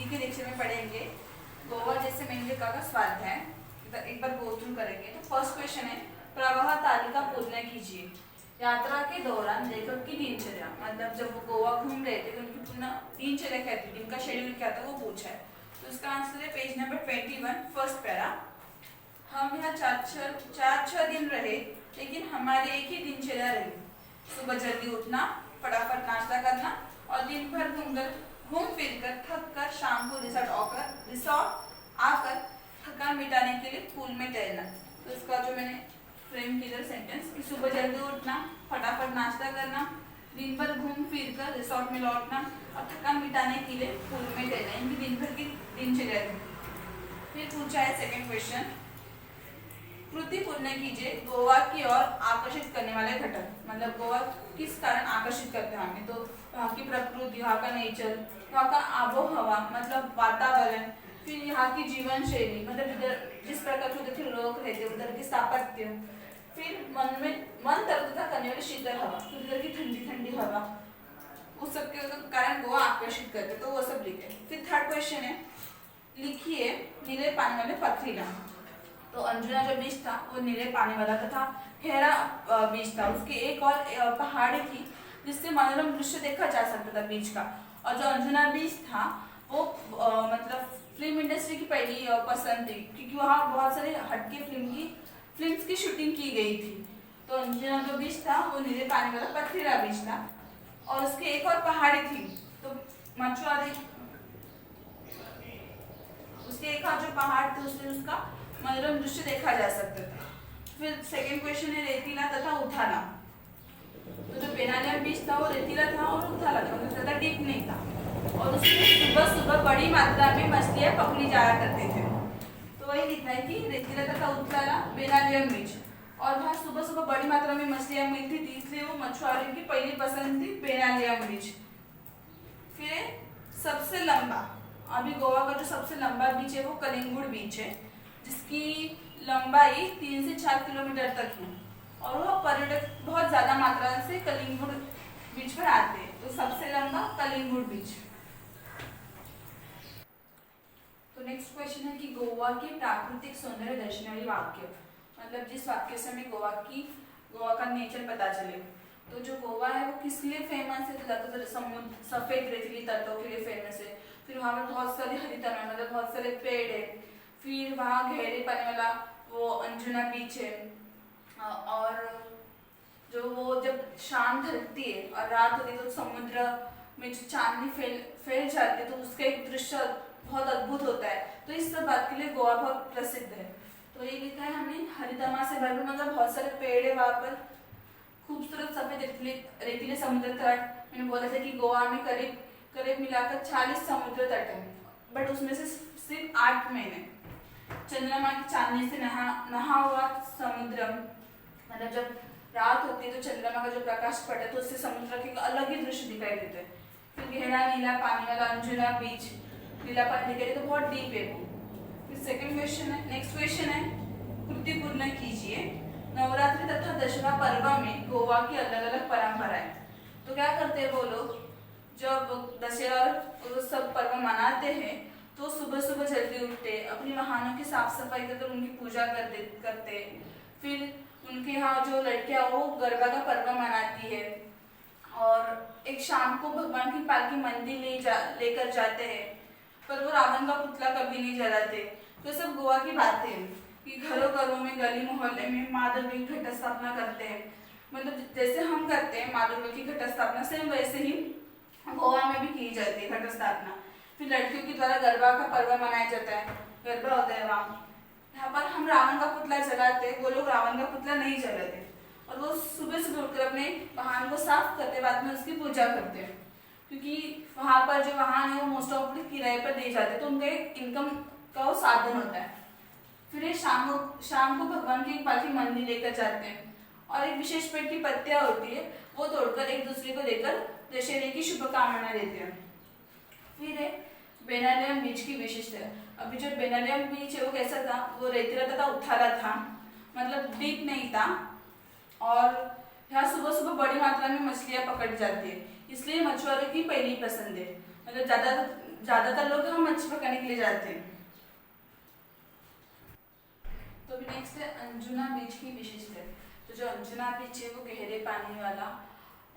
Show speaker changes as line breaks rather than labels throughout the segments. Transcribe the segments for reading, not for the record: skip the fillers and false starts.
हिंदी के लेक्चर में पढ़ेंगे गोवा जैसे मेंढका का स्वाध्याय। एक बार गो थ्रू करेंगे। तो फर्स्ट क्वेश्चन है, प्रवाह तालिका पूर्ण कीजिए। यात्रा के दौरान लेखक की दिनचर्या, मतलब जब वो गोवा घूम रहे थे तो उनकी पूर्ण दिनचर्या क्या थी, उनका शेड्यूल क्या था, वो पूछा है। तो इसका आंसर है पेज नंबर 21, फर्स्ट पैरा। हम यहाँ चार छह दिन रहे, लेकिन हमारी एक ही दिनचर्या रही। सुबह जल्दी उठना, फटाफट नाश्ता करना और दिन भर घूम फिर कर थक कर शाम को रिसोर्ट आकर थकान मिटाने के लिए पूल में तैरना। तो इसका जो मैंने फ्रेम किया सेंटेंस कि सुबह जल्दी उठना, फटाफट नाश्ता करना, दिन भर घूम फिर कर रिसोर्ट में लौटना और थकान मिटाने के लिए पूल में तैरना, इनकी दिन भर की दिनचर्या थी। फिर पूछा है सेकंड क्वेश्चन, कृति पूर्ण कीजिए गोवा की ओर आकर्षित करने वाले घटक। मतलब गोवा किस कारण आकर्षित करते हैं हमें, तो वहाँ की प्रकृति, वहाँ का नेचर, वहाँ का आबोहवा मतलब वातावरण, फिर यहाँ की जीवन शैली, मतलब इधर जिस प्रकार के उधर के लोग रहते, उधर के स्थापत्य, फिर मन तरोताजा करने वाली शीतल हवा, उधर की ठंडी ठंडी हवा, उस सब के कारण गोवा आकर्षित करते, तो वो सब लिखे। फिर थर्ड क्वेश्चन है, लिखिए नीले पानी वाले पथरीला। तो अंजुना जो बीच था वो नीले पानी वाला तथा गहरा बीच था। उसकी एक और पहाड़ी थी जिससे मनोरम दृश्य देखा जा सकता था बीच का। और जो अंजुना बीच था वो मतलब फिल्म इंडस्ट्री की पहली पसंद थी, क्योंकि वहाँ बहुत सारे हटके फिल्म्स की शूटिंग की गई थी। तो अंजुना जो बीच था वो नीले पानी वाला पथरीला बीच था। और उसकी एक और पहाड़ी थी, तो मछुआरे, उसके एक और जो पहाड़ थे उससे उसका मनोरम दृश्य देखा जा सकता था। फिर सेकंड क्वेश्चन है रेतीला तथा उथाला। तो जो बेनालिया बीच था वो रेतीला था और उथाला था, वो ज्यादा डीप नहीं था। और उसमें सुबह सुबह बड़ी मात्रा में मछलियां पकड़ी जाया करते थे। तो वही लिखा है कि रेतीला तथा उथाला बेनालिया बीच, और वहाँ सुबह सुबह बड़ी मात्रा में मछलियां मिलती थी, इसलिए वो मछुआरों की पहली पसंद थी बेनालिया बीच। फिर सबसे लंबा, अभी गोवा का जो सबसे लंबा बीच है वो कलिंगुड़ बीच है, जिसकी लंबाई 3 से 4 किलोमीटर तक है। और वह पर्यटक बहुत ज्यादा मात्रा से कलिंगुड़ बीच पर आते हैं। तो सबसे लंबा कलिंगुड़ बीच। तो नेक्स्ट क्वेश्चन है कि गोवा के प्राकृतिक सौंदर्य दर्शनीय वाक्य, मतलब जिस वाक्य से हमें गोवा का नेचर पता चले। तो जो गोवा है वो किस लिए फेमस है, तो ज्यादातर समुद्र, सफेद रेतीली तटों के लिए फेमस है। फिर वहाँ पर बहुत सारे हरितरण, मतलब बहुत सारे पेड़ है। फिर वहाँ गहरे पानी वाला वो अंजुना बीच है। और जो वो जब शाम ढलती है और रात होती है तो समुद्र में जो चांदनी फैल जाती है, तो उसका एक दृश्य बहुत अद्भुत होता है। तो इस सब बात के लिए गोवा बहुत प्रसिद्ध है। तो ये लिखा है हमने हरितमा से भरपूर, मतलब बहुत सारे पेड़ है वहाँ पर, खूबसूरत सफेद रेतीले समुद्र तट। मैंने बोला था कि गोवा में करीब मिलाकर 40 समुद्र तट है, बट उसमें से सिर्फ 8 महीने चंद्रमा की चांदनी से नहा हुआ समुद्र, मतलब जब रात होती है तो चंद्रमा का जो प्रकाश पड़ता है तो उससे समुद्र के अलग ही दृश्य दिखाई देते हैं। फिर गहरा नीला पानी वाला अंजुना बीच, नीला पानी दिखाई तो बहुत डीप है वो। फिर सेकंड क्वेश्चन है, नेक्स्ट क्वेश्चन है, कृति पूर्ण कीजिए। नवरात्रि तथा दशहरा पर्व में गोवा की अलग अलग परंपराएं। तो क्या करते हैं वो लोग, जब दशहरा और सब पर्व मनाते हैं तो सुबह सुबह जल्दी उठते, अपनी वाहनों की साफ सफाई करते, उनकी पूजा करते। फिर उनके यहाँ जो लड़कियां वो गरबा का पर्व मनाती है। और एक शाम को भगवान की पालकी मंदिर लेकर जाते हैं, पर वो रावण का पुतला कभी नहीं जलाते। तो सब गोवा की बातें हैं कि घरों घरों में, गली मोहल्ले में माँ दुर्गा की घट स्थापना करते हैं। मतलब जैसे हम करते हैं माँ दुर्गा की घट स्थापना, सेम वैसे ही गोवा में भी की जाती है घट स्थापना। फिर लड़कियों के द्वारा गरबा का पर्व मनाया जाता है, गरबा होता है वहाँ। यहाँ पर हम रावण का पुतला जलाते, वो लोग रावण का पुतला नहीं जलाते। और वो सुबह सुबह उठकर अपने वाहन को साफ करते, बाद में उसकी पूजा करते हैं, क्योंकि वहाँ पर जो वाहन है वो मोस्ट ऑफली किराए पर दिए जाते हैं, तो उनका एक इनकम का वो साधन होता है। फिर शाम को भगवान की एक पालकी मंदिर लेकर जाते हैं और एक विशेष पेड़ की पत्तियां होती है वो तोड़कर एक दूसरे को देकर दशहरे की शुभकामनाएं देते हैं। फिर है बेनालियम बीच की विशेषता। अभी जो बेनालियम बीच है वो कैसा था, वो रेतीला तथा उथाला था, मतलब डीप नहीं था। और यहाँ सुबह सुबह बड़ी मात्रा में मछलियां पकड़ी जाती है, इसलिए मछुआरों की पहली पसंद है। मतलब ज्यादातर लोग हम मछली पकड़ने के लिए जाते हैं। तो अभी नेक्स्ट है अंजुना बीच की विशेषता। तो जो अंजुना बीच है वो गहरे पानी वाला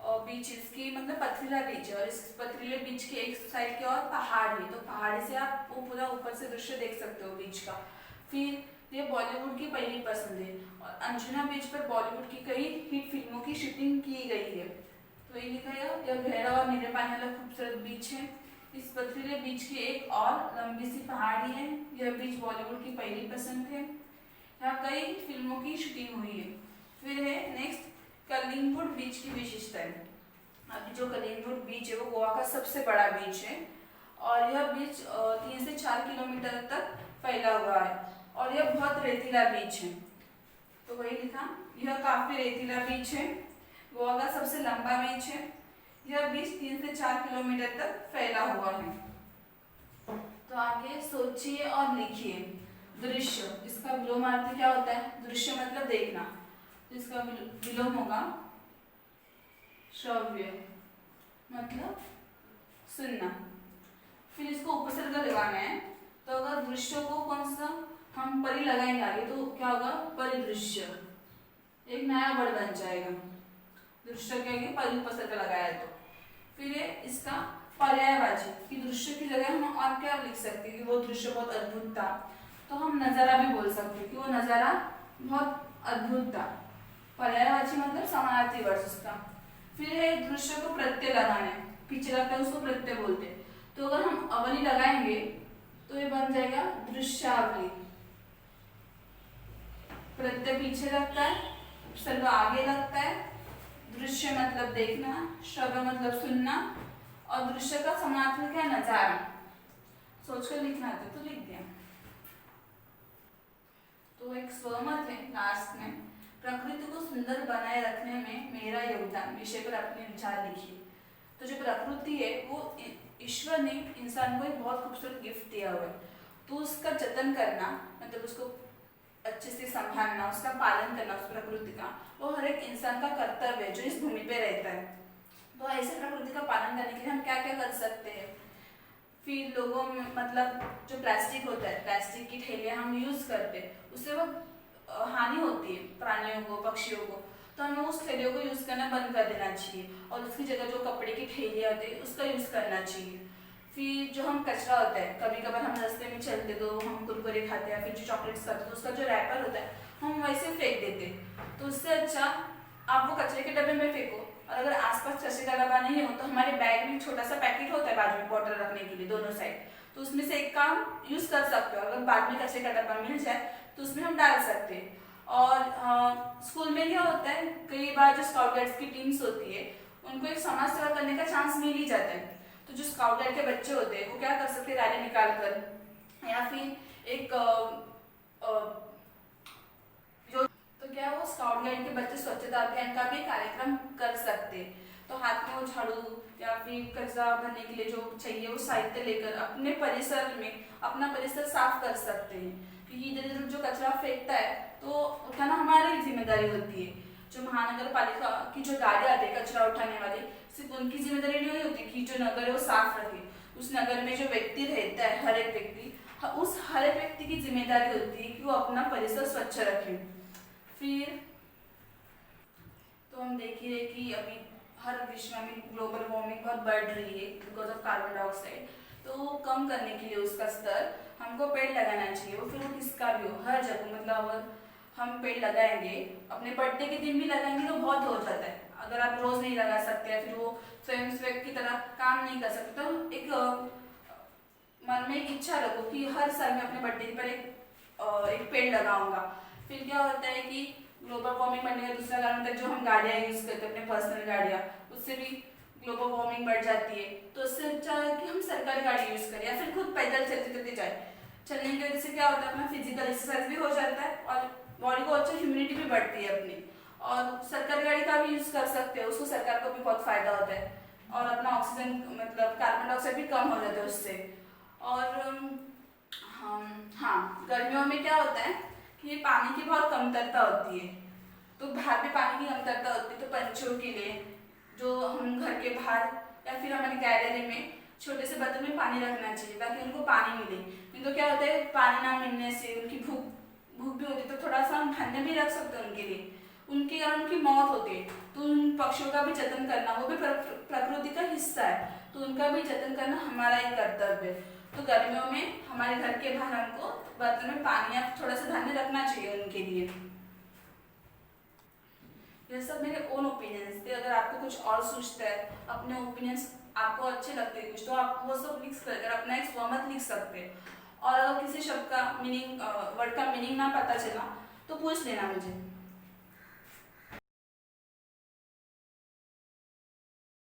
और बीच, इसकी मतलब पथरीला बीच है और इस पथरीले बीच के एक साइड की और पहाड़ है, तो पहाड़ी से आप वो पूरा ऊपर से दृश्य देख सकते हो बीच का। फिर ये बॉलीवुड की पहली पसंद है और अंजुना बीच पर बॉलीवुड की कई हिट फिल्मों की शूटिंग की गई है। तो ये लिखा है यह गहरा और नीले पानी वाला खूबसूरत बीच है। इस पथरीले बीच की एक और लंबी सी पहाड़ी है। यह बीच बॉलीवुड की पहली पसंद है। यहाँ कई फिल्मों की शूटिंग हुई है। फिर है नेक्स्ट कलिंगुड बीच की विशेषता है। अभी जो कलिंगुड बीच है वो गोवा का सबसे बड़ा बीच है और यह बीच 3 से 4 किलोमीटर तक फैला हुआ है और यह बहुत रेतीला बीच है। तो वही लिखा, यह काफी रेतीला बीच है, गोवा का सबसे लंबा बीच है। यह बीच 3 से 4 किलोमीटर तक फैला हुआ है। तो आगे सोचिए और लिखिए। दृश्य, इसका विलोमार्थ क्या होता है? दृश्य मतलब देखना, इसका विलोम होगा श्रव्य मतलब सुनना। फिर इसको उपसर्ग लगाना है, तो अगर दृश्य को कौन सा हम परि लगाएंगे आगे तो क्या होगा? परिदृश्य, एक नया वर्ड बन जाएगा। दृश्य के आगे परि उपसर्ग लगाया तो फिर इसका पर्यायवाची कि दृश्य की जगह हम और क्या लिख सकते हैं कि वो दृश्य बहुत अद्भुत था, तो हम नजारा भी बोल सकते हैं कि वो नजारा बहुत अद्भुत था। पर्यायवाची मतलब समानार्थी वर्ड उसका। फिर है दृश्य को प्रत्यय लगाना है, पीछे लगता है उसको प्रत्यय बोलते हैं। तो अगर हम अवली लगाएंगे तो ये बन जाएगा दृश्यावली। प्रत्यय पीछे लगता है, उपसर्ग आगे लगता है। दृश्य मतलब देखना, श्रव्य मतलब सुनना और दृश्य का समानार्थी क्या? नजारा। सोचकर लिखना था तो लिख दिया। तो एक स्वमत है लास्ट में, प्रकृति को सुंदर बनाए रखने में मेरा योगदान विषय पर अपने विचार लिखिए। तो जो प्रकृति है वो ईश्वर ने इंसान को एक बहुत खूबसूरत गिफ्ट दिया हुआ है, तो उसका जतन करना मतलब उसको अच्छे से संभालना, उसका पालन करना उस प्रकृति का, वो हर एक इंसान का कर्तव्य है जो इस भूमि पे रहता है। तो ऐसे प्रकृति का पालन करने के लिए हम क्या क्या कर सकते हैं? फिर लोगों में मतलब जो प्लास्टिक होता है, प्लास्टिक की थैलियाँ हम यूज करते हैं, उससे वो हानि होती है प्राणियों को, पक्षियों को, तो हमें उस थैलियों को यूज करना बंद कर देना चाहिए और उसकी जगह जो कपड़े की थैलियाँ होती है उसका यूज करना चाहिए। फिर जो हम कचरा होता है, कभी कभार हम रास्ते में चलते तो हम कुरकुरे खाते हैं, फिर जो चॉकलेट्स खाते हैं तो उसका जो रैपर होता है हम वैसे फेंक देते, तो उससे अच्छा आप वो कचरे के डब्बे में फेंको। और अगर आसपास कचरे का डब्बा नहीं हो तो हमारे बैग में छोटा सा पैकेट होता है बाजू में बॉटल रखने के लिए दोनों साइड, तो उसमें से एक काम यूज कर सकते हो। अगर बाद में कचरे का डब्बा मिल जाए तो उसमें हम डाल सकते हैं। और स्कूल में क्या होता है, कई बार जो स्काउट गाइड्स की टीम्स होती है उनको एक समाज सेवा करने का चांस मिल ही जाता है, तो जो स्काउट गाइड के बच्चे होते हैं वो क्या कर सकते हैं, रैली निकाल कर या फिर एक जो तो क्या वो स्काउट गाइड के बच्चे स्वच्छता अभियान का भी कार्यक्रम कर सकते हैं। तो हाथ में वो झाड़ू या फिर कचरा भरने के लिए जो चाहिए वो साहित्य लेकर अपने परिसर में अपना परिसर साफ कर सकते हैं, क्योंकि इधर उधर जो कचरा फेंकता है तो उठाना हमारी जिम्मेदारी होती है। जो महानगर पालिका की जो गाड़ी आती है कचरा उठाने वाली, सिर्फ उनकी जिम्मेदारी नहीं होती कि जो नगर है वो साफ रखे, उस नगर में जो व्यक्ति रहता है हर एक व्यक्ति, उस हर एक व्यक्ति की जिम्मेदारी होती है कि वो अपना परिसर स्वच्छ रखे। फिर तो हम देख ही रहे कि अभी हर विश्व में ग्लोबल वार्मिंग बहुत बढ़ रही है बिकॉज ऑफ कार्बन डाइऑक्साइड, तो वो कम करने के लिए उसका स्तर हमको पेड़ लगाना चाहिए, वो फिर वो किसका भी हो हर जगह। मतलब अगर हम पेड़ लगाएंगे, अपने बर्थडे के दिन भी लगाएंगे तो बहुत हो जाता है, अगर आप रोज नहीं लगा सकते या फिर वो स्वयंसेवक की तरह काम नहीं कर सकते तो एक मन में एक इच्छा रखो कि हर साल मैं अपने बर्थडे पर एक पेड़ लगाऊंगा। फिर क्या होता है कि ग्लोबल वार्मिंग बढ़ने का दूसरा कारण होता है जो हम गाड़ियाँ यूज करते हैं अपने पर्सनल गाड़ियाँ, उससे भी ग्लोबल वार्मिंग बढ़ जाती है। तो उससे अच्छा है कि हम सरकारी गाड़ी यूज करें या फिर खुद पैदल चलते चलते जाए। चलने की वजह से क्या होता है अपना फिजिकल एक्सरसाइज भी हो जाता है और बॉडी को अच्छा ह्यूमिडिटी भी बढ़ती है अपनी। और सरकारी गाड़ी का भी यूज कर सकते हैं, उसको सरकार को भी बहुत फायदा होता है और अपना ऑक्सीजन मतलब कार्बन डाइऑक्साइड भी कम हो जाता है उससे। और हाँ, गर्मियों में क्या होता है कि पानी की बहुत कमतरता होती है, तो बाहर भी पानी की कमतरता होती है, तो पंछियों के लिए जो हम घर के बाहर या फिर हमारे गैलरी में छोटे से बर्तन में पानी रखना चाहिए ताकि उनको पानी मिले। नहीं तो क्या होता है, पानी ना मिलने से उनकी भूख भी होती है, तो थोड़ा सा हम ठंडे भी रख सकते हैं उनके लिए, उनके कारण उनकी मौत होती है। तो उन पक्षियों का भी जतन करना, वो भी प्रकृति का हिस्सा है, तो उनका भी जतन करना हमारा ही कर्तव्य है। तो गर्मियों में हमारे घर के बाहर हमको बर्तन में पानी या थोड़ा सा धान्य रखना चाहिए उनके लिए। ये सब मेरे ओन ओपिनियंस थे। अगर आपको कुछ और सोचता है, अपने ओपिनियंस आपको अच्छे लगते हैं कुछ, तो आप वो सब लिख कर अपना एक स्वमत लिख सकते हैं। और अगर किसी शब्द का मीनिंग, वर्ड का मीनिंग ना पता चला तो पूछ लेना मुझे।